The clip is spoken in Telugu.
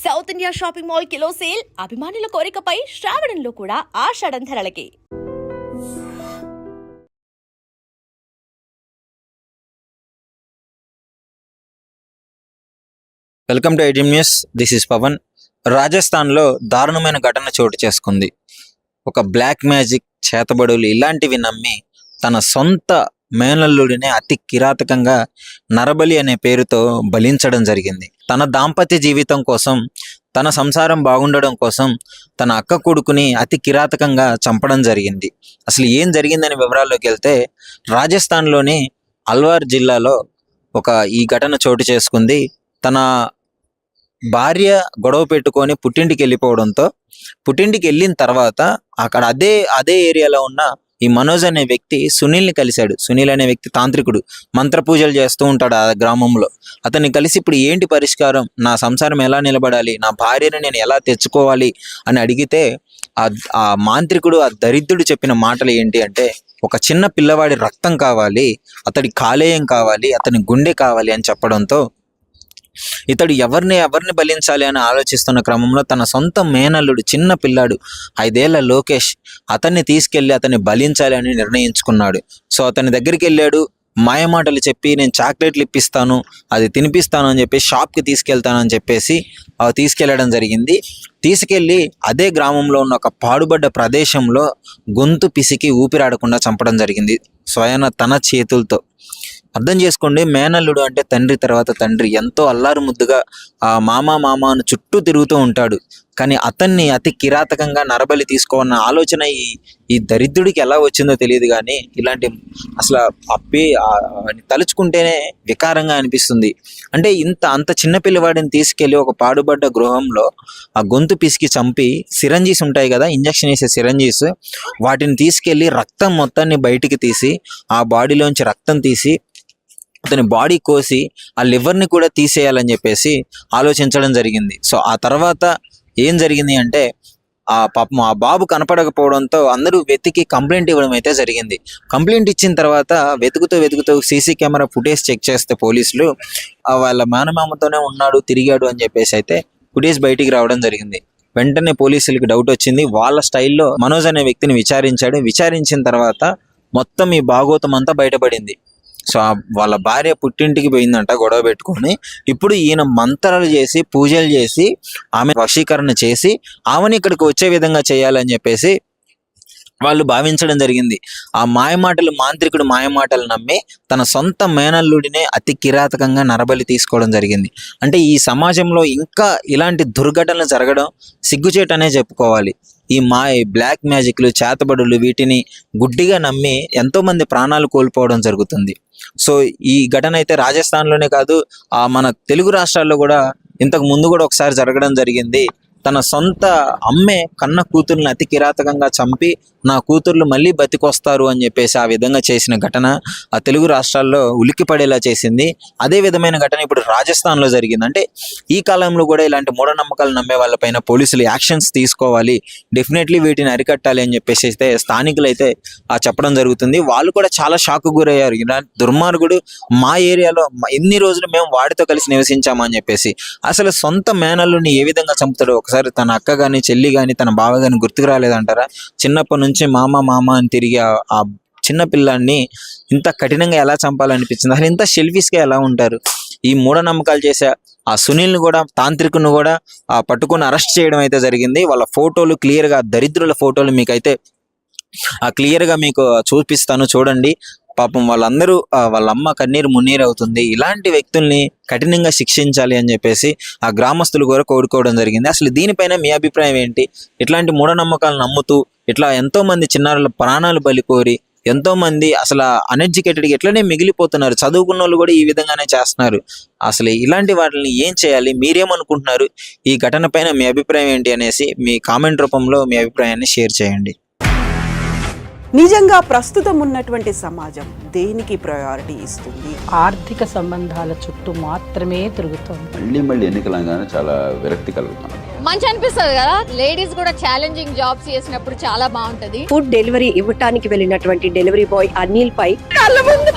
South India shopping mall kilo sale అభిమానుల కోరికపై శ్రావణంలో కూడా ఆషాఢం ధరలకి. Welcome to iDream news. This is Pavan. రాజస్థాన్లో దారుణమైన ఘటన చోటు చేసుకుంది. ఒక బ్లాక్ మ్యాజిక్, చేతబడులు ఇలాంటివి నమ్మి తన సొంత మేనల్లుడిని అతి కిరాతకంగా నరబలి అనే పేరుతో బలించడం జరిగింది. తన దాంపత్య జీవితం కోసం, తన సంసారం బాగుండడం కోసం తన అక్క కొడుకుని అతి కిరాతకంగా చంపడం జరిగింది. అసలు ఏం జరిగిందని వివరాల్లోకి వెళ్తే, రాజస్థాన్లోని అల్వార్ జిల్లాలో ఈ ఘటన చోటు చేసుకుంది. తన భార్య గొడవ పెట్టుకొని పుట్టింటికి వెళ్ళిపోవడంతో, పుట్టింటికి వెళ్ళిన తర్వాత అక్కడ అదే ఏరియాలో ఉన్న ఈ మనోజ్ అనే వ్యక్తి సునీల్ని కలిశాడు. సునీల్ అనే వ్యక్తి తాంత్రికుడు, మంత్ర పూజలు చేస్తూ ఉంటాడు ఆ గ్రామంలో. అతన్ని కలిసి ఇప్పుడు ఏంటి పరిష్కారం, నా సంసారం ఎలా నిలబడాలి, నా భార్యను నేను ఎలా తెచ్చుకోవాలి అని అడిగితే, ఆ మాంత్రికుడు, ఆ దరిద్రుడు చెప్పిన మాటలు ఏంటి అంటే, ఒక చిన్న పిల్లవాడి రక్తం కావాలి, అతడి కాలేయం కావాలి, అతని గుండె కావాలి అని చెప్పడంతో ఇతడు ఎవరిని బలించాలి అని ఆలోచిస్తున్న క్రమంలో తన సొంత మేనల్లుడు, చిన్న పిల్లాడు 5 ఏళ్ల లోకేష్, అతన్ని తీసుకెళ్లి అతన్ని బలించాలి అని నిర్ణయించుకున్నాడు. సో అతని దగ్గరికి వెళ్ళాడు. మాయమాటలు చెప్పి నేను చాక్లెట్లు ఇప్పిస్తాను, అది తినిపిస్తాను అని చెప్పి షాప్కి తీసుకెళ్తానని చెప్పేసి తీసుకెళ్లడం జరిగింది. తీసుకెళ్లి అదే గ్రామంలో ఉన్న ఒక పాడుబడ్డ ప్రదేశంలో గొంతు పిసికి ఊపిరాడకుండా చంపడం జరిగింది, స్వయాన తన చేతులతో. అర్థం చేసుకోండి, మేనల్లుడు అంటే తండ్రి తర్వాత తండ్రి. ఎంతో అల్లారు ముద్దుగా ఆ మామ అని చుట్టూ తిరుగుతూ ఉంటాడు. కానీ అతన్ని అతి కిరాతకంగా నరబలి తీసుకోవాలన్న ఆలోచన ఈ దరిద్రుడికి ఎలా వచ్చిందో తెలియదు. కానీ ఇలాంటి అసలు తలుచుకుంటేనే వికారంగా అనిపిస్తుంది. అంటే అంత చిన్న పిల్లవాడిని తీసుకెళ్లి ఒక పాడుబడ్డ గృహంలో ఆ గొంతు పిసికి చంపి, సిరంజీస్ ఉంటాయి కదా, ఇంజక్షన్ వేసే సిరంజీస్, వాటిని తీసుకెళ్లి రక్తం మొత్తాన్ని బయటికి తీసి, ఆ బాడీలోంచి రక్తం తీసి అతని బాడీ కోసి ఆ లివర్ని కూడా తీసేయాలని చెప్పేసి ఆలోచించడం జరిగింది. సో ఆ తర్వాత ఏం జరిగింది అంటే, పాపం ఆ బాబు కనపడకపోవడంతో అందరూ వెతికి కంప్లైంట్ ఇవ్వడం అయితే జరిగింది. కంప్లైంట్ ఇచ్చిన తర్వాత వెతుకుతూ సీసీ కెమెరా ఫుటేజ్ చెక్ చేస్తే పోలీసులు వాళ్ళ మేనమామతోనే ఉన్నాడు, తిరిగాడు అని చెప్పేసి అయితే ఫుటేజ్ బయటికి రావడం జరిగింది. వెంటనే పోలీసులకి డౌట్ వచ్చింది. వాళ్ళ స్టైల్లో మనోజ్ అనే వ్యక్తిని విచారించాడు. విచారించిన తర్వాత మొత్తం ఈ భాగోతం అంతా బయటపడింది. సో వాళ్ళ భార్య పుట్టింటికి పోయిందంట గొడవ పెట్టుకొని. ఇప్పుడు ఈయన మంత్రాలు చేసి, పూజలు చేసి, ఆమె వశీకరణ చేసి ఆమెని ఇక్కడికి వచ్చే విధంగా చేయాలని చెప్పేసి వాళ్ళు భావించడం జరిగింది. ఆ మాంత్రికుడు మాయమాటలు నమ్మి తన సొంత మేనల్లుడినే అతి కిరాతకంగా నరబలి తీసుకోవడం జరిగింది. అంటే ఈ సమాజంలో ఇంకా ఇలాంటి దుర్ఘటనలు జరగడం సిగ్గుచేటనే చెప్పుకోవాలి. ఈ బ్లాక్ మ్యాజిక్లు, చేతబడులు, వీటిని గుడ్డిగా నమ్మి ఎంతో మంది ప్రాణాలు కోల్పోవడం జరుగుతుంది. సో ఈ ఘటన అయితే రాజస్థాన్లోనే కాదు, మన తెలుగు రాష్ట్రాల్లో కూడా ఇంతకు ముందు కూడా ఒకసారి జరగడం జరిగింది. తన సొంత అమ్మే కన్న కూతుర్ని అతి కిరాతకంగా చంపి, నా కూతుర్లు మళ్ళీ బతికొస్తారు అని చెప్పేసి ఆ విధంగా చేసిన ఘటన ఆ తెలుగు రాష్ట్రాల్లో ఉలిక్కి పడేలా చేసింది. అదే విధమైన ఘటన ఇప్పుడు రాజస్థాన్లో జరిగింది. అంటే ఈ కాలంలో కూడా ఇలాంటి మూఢనమ్మకాలు నమ్మే వాళ్ళపైన పోలీసులు యాక్షన్స్ తీసుకోవాలి, డెఫినెట్లీ వీటిని అరికట్టాలి అని చెప్పేసి అయితే స్థానికులు అయితే చెప్పడం జరుగుతుంది. వాళ్ళు కూడా చాలా షాక్ గురయ్యారు. ఇలాంటి దుర్మార్గుడు మా ఏరియాలో ఎన్ని రోజులు మేము వాడితో కలిసి నివసించామని చెప్పేసి. అసలు సొంత మేనల్లుని ఏ విధంగా చంపుతాడో ఒకసారి తన అక్క కానీ, చెల్లి కానీ, తన బావ కానీ గుర్తుకు రాలేదంటారా? చిన్నప్పటి నుంచి మామ అని తిరిగి ఆ చిన్న పిల్లాన్ని ఇంత కఠినంగా ఎలా చంపాలనిపించింది? అసలు ఇంత సెల్ఫిష్గా ఎలా ఉంటారు? ఈ మూఢనమ్మకాలు చేసే ఆ సునీల్ని కూడా, తాంత్రికుని కూడా పట్టుకొని అరెస్ట్ చేయడం అయితే జరిగింది. వాళ్ళ ఫోటోలు క్లియర్గా, దరిద్రుల ఫోటోలు మీకైతే క్లియర్గా మీకు చూపిస్తాను, చూడండి. పాపం వాళ్ళందరూ, వాళ్ళ అమ్మ కన్నీరు మున్నీరు అవుతుంది. ఇలాంటి వ్యక్తుల్ని కఠినంగా శిక్షించాలి అని చెప్పేసి ఆ గ్రామస్తులు కూడా కోరుకోవడం జరిగింది. అసలు దీనిపైన మీ అభిప్రాయం ఏంటి? ఇట్లాంటి మూఢనమ్మకాలు నమ్ముతూ ఇట్లా ఎంతో మంది చిన్నారుల ప్రాణాలు బలికోరి, ఎంతో మంది అసలు అన్ఎడ్యుకేటెడ్గా ఎట్లనే మిగిలిపోతున్నారు. చదువుకున్న వాళ్ళు కూడా ఈ విధంగానే చేస్తున్నారు. అసలు ఇలాంటి వాటిని ఏం చేయాలి? మీరేమనుకుంటున్నారు? ఈ ఘటన పైన మీ అభిప్రాయం ఏంటి అనేసి మీ కామెంట్ రూపంలో మీ అభిప్రాయాన్ని షేర్ చేయండి. నిజంగా ప్రస్తుతం ఉన్నటువంటి సమాజం దేనికి ప్రయారిటీ ఇస్తుంది? ఆర్థిక సంబంధాల చుట్టూ మాత్రమే తిరుగుతుంది. మళ్ళీ ఎన్నికలంగానే చాలా విరక్తి కలుగుతుంది. మంచి అనిపిస్తుంది కదా, లేడీస్ కూడా ఛాలెంజింగ్ జాబ్స్ చేసినప్పుడు చాలా బాగుంటది. ఫుడ్ డెలివరీ ఇవ్వటానికి వెళ్ళినటువంటి డెలివరీ బాయ్ అనిల్ పై కళ్ళ ముందు